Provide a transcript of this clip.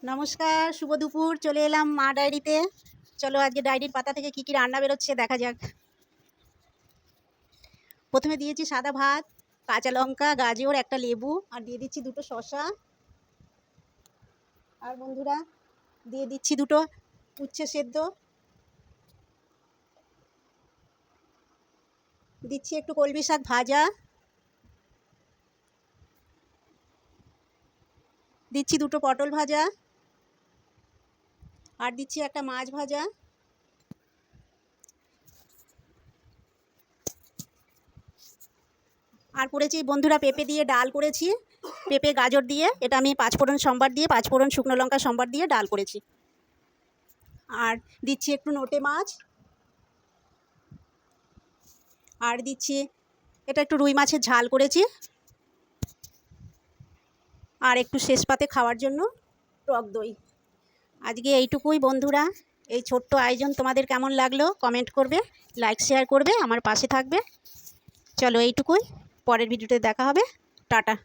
নমস্কার, শুভ দুপুর। চলে এলাম মা ডায়েরিতে। চলো আজকে ডায়েরির পাতা থেকে কি কি রান্না বেরোচ্ছে দেখা যাক। প্রথমে দিয়েছি সাদা ভাত, কাঁচা লঙ্কা, গাজর, একটা লেবু, আর দিয়ে দিচ্ছি দুটো শসা। আর বন্ধুরা দিয়ে দিচ্ছি দুটো উচ্ছে সেদ্ধ, দিচ্ছি একটু কলমি শাক ভাজা, দিচ্ছি দুটো পটল ভাজা, আর দিচ্ছি একটা মাছ ভাজা। আর করেছি বন্ধুরা পেঁপে দিয়ে ডাল করেছি, পেঁপে গাজর দিয়ে। এটা আমি পাঁচফোড়ন সম্বার দিয়ে, পাঁচফোড়ন শুকনো লঙ্কা সম্বার দিয়ে ডাল করেছি। আর দিচ্ছি একটু নোটে মাছ, আর দিচ্ছি এটা একটু রুই মাছের ঝাল করেছি, আর একটু শেষ পাতে খাওয়ার জন্য টক দই। আজকে এইটুকুই বন্ধুরা। এই ছোট্ট আয়োজন তোমাদের কেমন লাগলো কমেন্ট করবে, লাইক শেয়ার করবে, আমার পাশে থাকবে। চলো এইটুকুই, পরের ভিডিওতে দেখা হবে। টাটা।